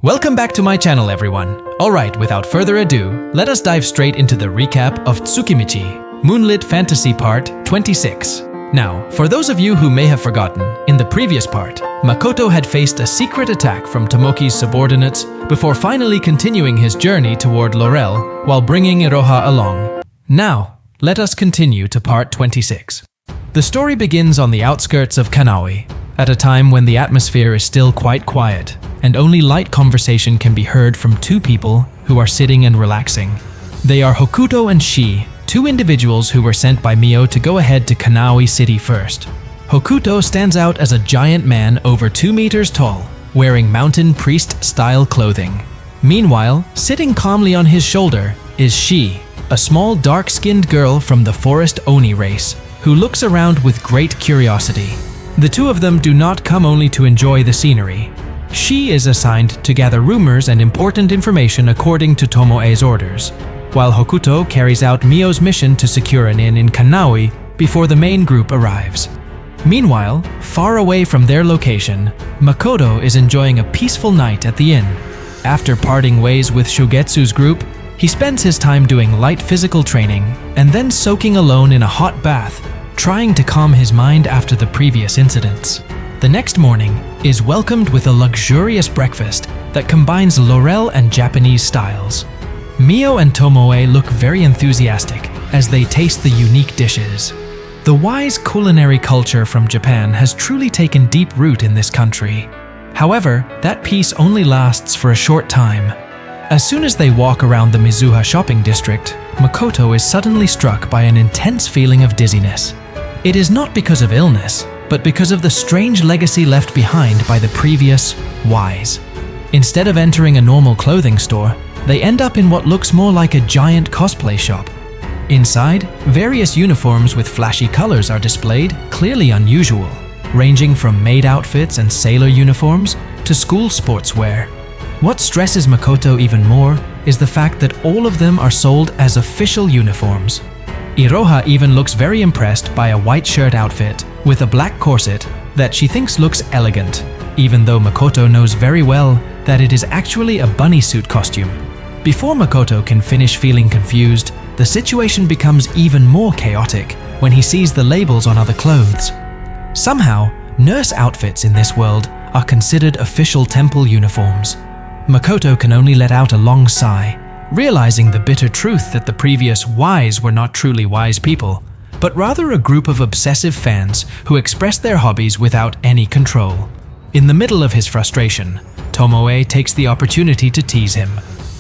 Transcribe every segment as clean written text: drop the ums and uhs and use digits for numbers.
Welcome back to my channel, everyone. Alright, without further ado, let us dive straight into the recap of Tsukimichi, Moonlit Fantasy Part 26. Now, for those of you who may have forgotten, in the previous part, Makoto had faced a secret attack from Tomoki's subordinates before finally continuing his journey toward Laurel while bringing Iroha along. Now, let us continue to Part 26. The story begins on the outskirts of Canawi, at a time when the atmosphere is still quite quiet, and only light conversation can be heard from two people who are sitting and relaxing. They are Hokuto and Shi, two individuals who were sent by Mio to go ahead to Canawi City first. Hokuto stands out as a giant man over 2 meters tall, wearing mountain priest-style clothing. Meanwhile, sitting calmly on his shoulder is Shi, a small dark-skinned girl from the Forest Oni race, who looks around with great curiosity. The two of them do not come only to enjoy the scenery. Shi is assigned to gather rumors and important information according to Tomoe's orders, while Hokuto carries out Mio's mission to secure an inn in Canawi before the main group arrives. Meanwhile, far away from their location, Makoto is enjoying a peaceful night at the inn. After parting ways with Shugetsu's group, he spends his time doing light physical training and then soaking alone in a hot bath, trying to calm his mind after the previous incidents. The next morning is welcomed with a luxurious breakfast that combines Laurel and Japanese styles. Mio and Tomoe look very enthusiastic as they taste the unique dishes. The wise culinary culture from Japan has truly taken deep root in this country. However, that peace only lasts for a short time. As soon as they walk around the Mizuha shopping district, Makoto is suddenly struck by an intense feeling of dizziness. It is not because of illness, but because of the strange legacy left behind by the previous wise. Instead of entering a normal clothing store, they end up in what looks more like a giant cosplay shop. Inside, various uniforms with flashy colors are displayed, clearly unusual, ranging from maid outfits and sailor uniforms to school sportswear. What stresses Makoto even more is the fact that all of them are sold as official uniforms. Iroha even looks very impressed by a white shirt outfit with a black corset that she thinks looks elegant, even though Makoto knows very well that it is actually a bunny suit costume. Before Makoto can finish feeling confused, the situation becomes even more chaotic when he sees the labels on other clothes. Somehow, nurse outfits in this world are considered official temple uniforms. Makoto can only let out a long sigh, realizing the bitter truth that the previous wise were not truly wise people, but rather a group of obsessive fans who express their hobbies without any control. In the middle of his frustration, Tomoe takes the opportunity to tease him.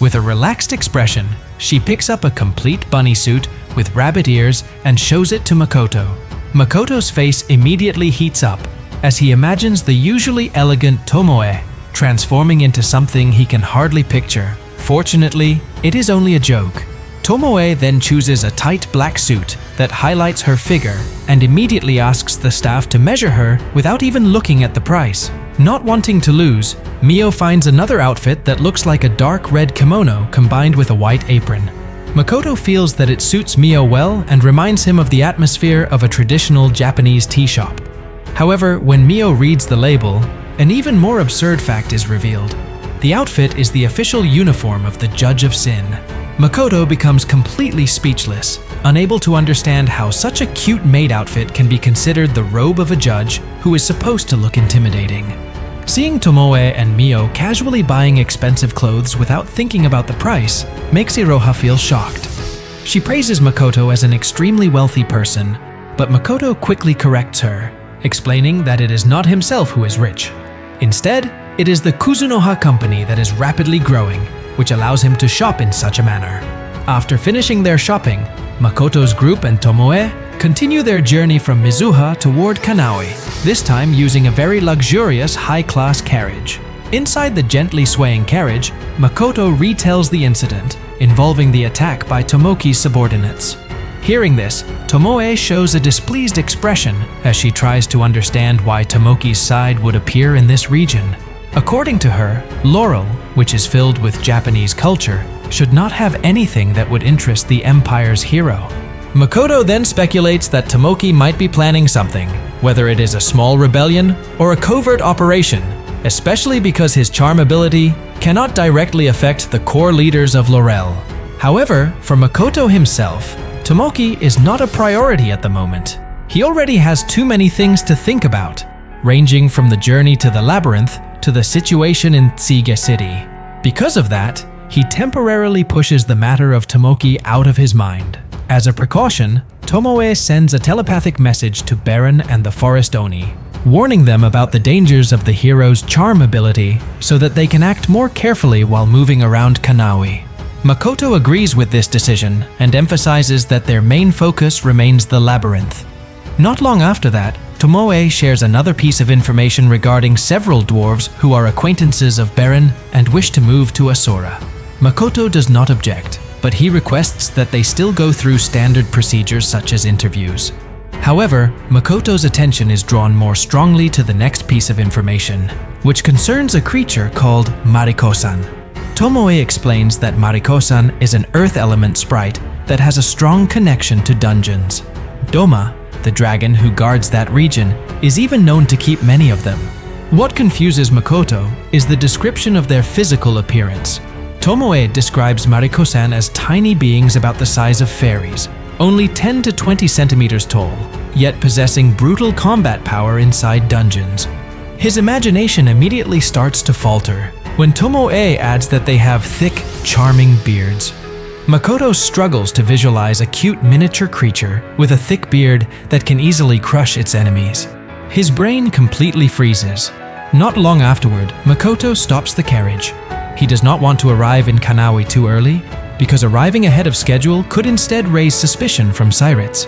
With a relaxed expression, she picks up a complete bunny suit with rabbit ears and shows it to Makoto. Makoto's face immediately heats up as he imagines the usually elegant Tomoe transforming into something he can hardly picture. Fortunately, it is only a joke. Tomoe then chooses a tight black suit that highlights her figure and immediately asks the staff to measure her without even looking at the price. Not wanting to lose, Mio finds another outfit that looks like a dark red kimono combined with a white apron. Makoto feels that it suits Mio well and reminds him of the atmosphere of a traditional Japanese tea shop. However, when Mio reads the label, an even more absurd fact is revealed. The outfit is the official uniform of the Judge of Sin. Makoto becomes completely speechless, unable to understand how such a cute maid outfit can be considered the robe of a judge who is supposed to look intimidating. Seeing Tomoe and Mio casually buying expensive clothes without thinking about the price makes Iroha feel shocked. She praises Makoto as an extremely wealthy person, but Makoto quickly corrects her, explaining that it is not himself who is rich. Instead, it is the Kuzunoha company that is rapidly growing, which allows him to shop in such a manner. After finishing their shopping, Makoto's group and Tomoe continue their journey from Mizuha toward Canawi, this time using a very luxurious high-class carriage. Inside the gently swaying carriage, Makoto retells the incident involving the attack by Tomoki's subordinates. Hearing this, Tomoe shows a displeased expression as she tries to understand why Tomoki's side would appear in this region. According to her, Laurel, which is filled with Japanese culture, should not have anything that would interest the Empire's hero. Makoto then speculates that Tomoki might be planning something, whether it is a small rebellion or a covert operation, especially because his charm ability cannot directly affect the core leaders of Laurel. However, for Makoto himself, Tomoki is not a priority at the moment. He already has too many things to think about, ranging from the journey to the labyrinth to the situation in Tsige City. Because of that, he temporarily pushes the matter of Tomoki out of his mind. As a precaution, Tomoe sends a telepathic message to Baron and the Forest Oni, warning them about the dangers of the hero's charm ability so that they can act more carefully while moving around Canawi. Makoto agrees with this decision and emphasizes that their main focus remains the labyrinth. Not long after that, Tomoe shares another piece of information regarding several dwarves who are acquaintances of Baron and wish to move to Asura. Makoto does not object, but he requests that they still go through standard procedures such as interviews. However, Makoto's attention is drawn more strongly to the next piece of information, which concerns a creature called Mariko-san. Tomoe explains that Mariko-san is an earth element sprite that has a strong connection to dungeons. Doma, the dragon who guards that region, is even known to keep many of them. What confuses Makoto is the description of their physical appearance. Tomoe describes Mariko-san as tiny beings about the size of fairies, only 10 to 20 centimeters tall, yet possessing brutal combat power inside dungeons. His imagination immediately starts to falter when Tomoe adds that they have thick, charming beards. Makoto struggles to visualize a cute miniature creature with a thick beard that can easily crush its enemies. His brain completely freezes. Not long afterward, Makoto stops the carriage. He does not want to arrive in Canawi too early, because arriving ahead of schedule could instead raise suspicion from Cyrits.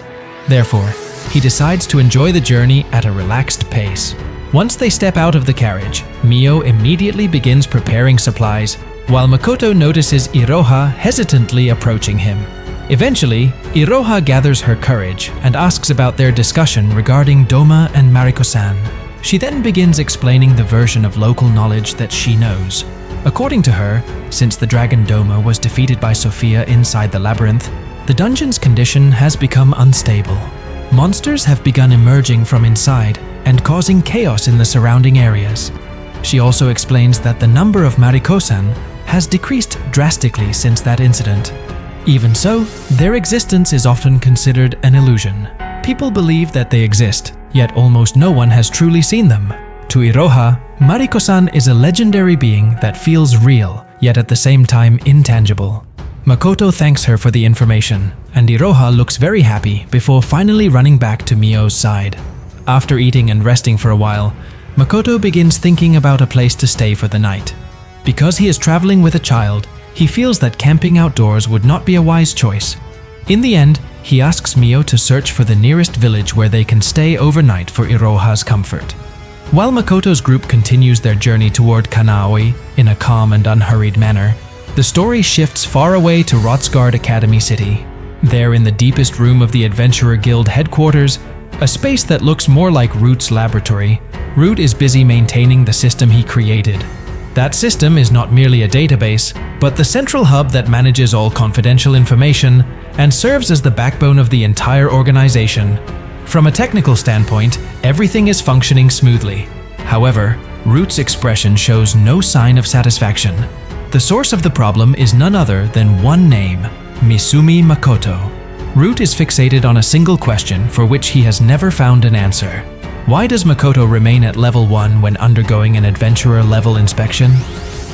Therefore, he decides to enjoy the journey at a relaxed pace. Once they step out of the carriage, Mio immediately begins preparing supplies, while Makoto notices Iroha hesitantly approaching him. Eventually, Iroha gathers her courage and asks about their discussion regarding Doma and Mariko-san. She then begins explaining the version of local knowledge that she knows. According to her, since the dragon Doma was defeated by Sophia inside the labyrinth, the dungeon's condition has become unstable. Monsters have begun emerging from inside and causing chaos in the surrounding areas. She also explains that the number of Mariko-san has decreased drastically since that incident. Even so, their existence is often considered an illusion. People believe that they exist, yet almost no one has truly seen them. To Iroha, Mariko-san is a legendary being that feels real, yet at the same time intangible. Makoto thanks her for the information, and Iroha looks very happy before finally running back to Mio's side. After eating and resting for a while, Makoto begins thinking about a place to stay for the night. Because he is traveling with a child, he feels that camping outdoors would not be a wise choice. In the end, he asks Mio to search for the nearest village where they can stay overnight for Iroha's comfort. While Makoto's group continues their journey toward Canawi in a calm and unhurried manner, the story shifts far away to Rotsgard Academy City. There, in the deepest room of the Adventurer Guild headquarters, a space that looks more like Root's laboratory, Root is busy maintaining the system he created. That system is not merely a database, but the central hub that manages all confidential information and serves as the backbone of the entire organization. From a technical standpoint, everything is functioning smoothly. However, Root's expression shows no sign of satisfaction. The source of the problem is none other than one name, Misumi Makoto. Root is fixated on a single question for which he has never found an answer. Why does Makoto remain at level 1 when undergoing an adventurer level inspection?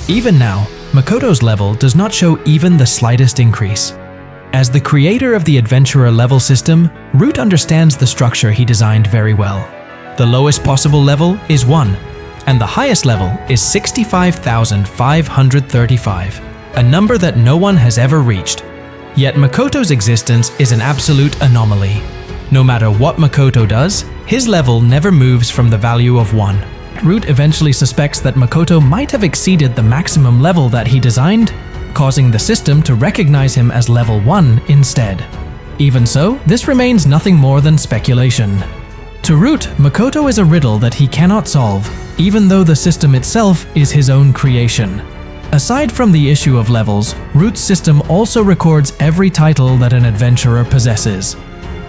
Even now, Makoto's level does not show even the slightest increase. As the creator of the adventurer level system, Root understands the structure he designed very well. The lowest possible level is 1, and the highest level is 65,535, a number that no one has ever reached. Yet Makoto's existence is an absolute anomaly. No matter what Makoto does, his level never moves from the value of 1. Root eventually suspects that Makoto might have exceeded the maximum level that he designed, causing the system to recognize him as level 1 instead. Even so, this remains nothing more than speculation. To Root, Makoto is a riddle that he cannot solve, even though the system itself is his own creation. Aside from the issue of levels, Root's system also records every title that an adventurer possesses.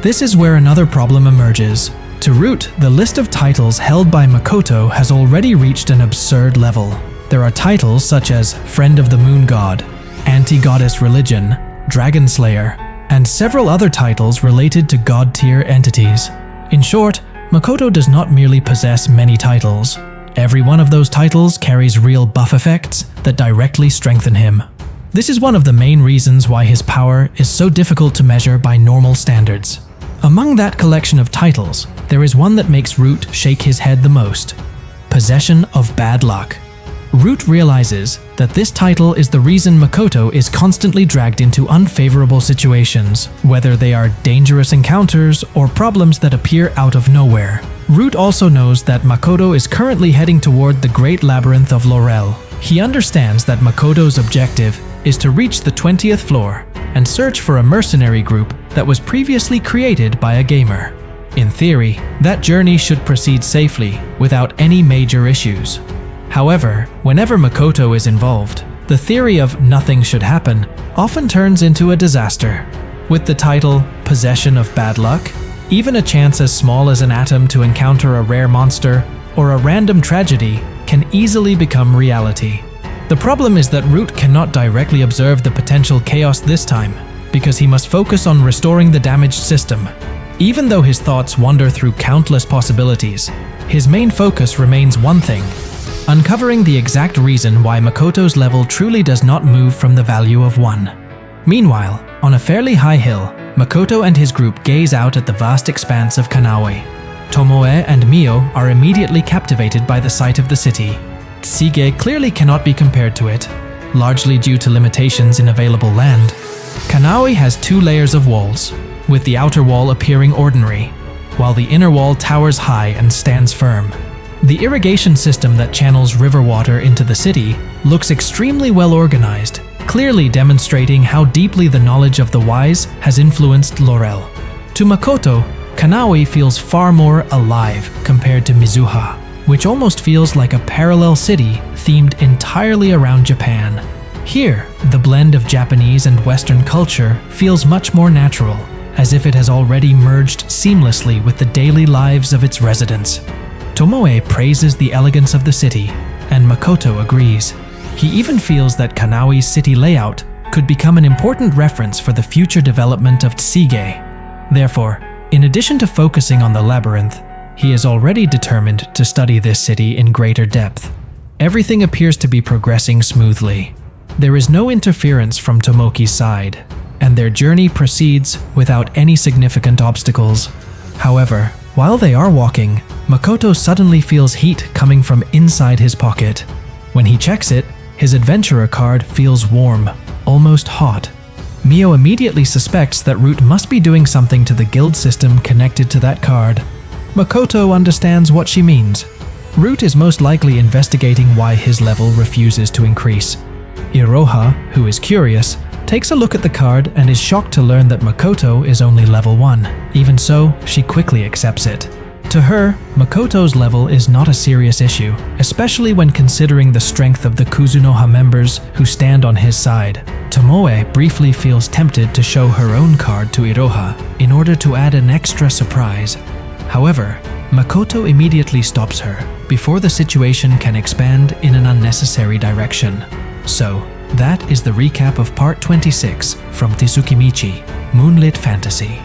This is where another problem emerges. To Root, the list of titles held by Makoto has already reached an absurd level. There are titles such as Friend of the Moon God, Anti-Goddess Religion, Dragon Slayer, and several other titles related to god-tier entities. In short, Makoto does not merely possess many titles. Every one of those titles carries real buff effects that directly strengthen him. This is one of the main reasons why his power is so difficult to measure by normal standards. Among that collection of titles, there is one that makes Root shake his head the most: Possession of Bad Luck. Root realizes that this title is the reason Makoto is constantly dragged into unfavorable situations, whether they are dangerous encounters or problems that appear out of nowhere. Root also knows that Makoto is currently heading toward the Great Labyrinth of Laurel. He understands that Makoto's objective is to reach the 20th floor and search for a mercenary group that was previously created by a gamer. In theory, that journey should proceed safely without any major issues. However, whenever Makoto is involved, the theory of nothing should happen often turns into a disaster. With the title Possession of Bad Luck, even a chance as small as an atom to encounter a rare monster or a random tragedy can easily become reality. The problem is that Root cannot directly observe the potential chaos this time, because he must focus on restoring the damaged system. Even though his thoughts wander through countless possibilities, his main focus remains one thing: uncovering the exact reason why Makoto's level truly does not move from the value of 1. Meanwhile, on a fairly high hill, Makoto and his group gaze out at the vast expanse of Canawi. Tomoe and Mio are immediately captivated by the sight of the city. Tsige clearly cannot be compared to it, largely due to limitations in available land. Canawi has 2 layers of walls, with the outer wall appearing ordinary, while the inner wall towers high and stands firm. The irrigation system that channels river water into the city looks extremely well organized, clearly demonstrating how deeply the knowledge of the wise has influenced Laurel. To Makoto, Canawi feels far more alive compared to Mizuha, which almost feels like a parallel city themed entirely around Japan. Here, the blend of Japanese and Western culture feels much more natural, as if it has already merged seamlessly with the daily lives of its residents. Tomoe praises the elegance of the city, and Makoto agrees. He even feels that Canawi's city layout could become an important reference for the future development of Tsige. Therefore, in addition to focusing on the labyrinth, he is already determined to study this city in greater depth. Everything appears to be progressing smoothly. There is no interference from Tomoki's side, and their journey proceeds without any significant obstacles. However, while they are walking, Makoto suddenly feels heat coming from inside his pocket. When he checks it, his adventurer card feels warm, almost hot. Mio immediately suspects that Root must be doing something to the guild system connected to that card. Makoto understands what she means. Root is most likely investigating why his level refuses to increase. Iroha, who is curious, takes a look at the card and is shocked to learn that Makoto is only level 1. Even so, she quickly accepts it. To her, Makoto's level is not a serious issue, especially when considering the strength of the Kuzunoha members who stand on his side. Tomoe briefly feels tempted to show her own card to Iroha in order to add an extra surprise. However, Makoto immediately stops her before the situation can expand in an unnecessary direction. So, that is the recap of Part 26 from Tsukimichi, Moonlit Fantasy.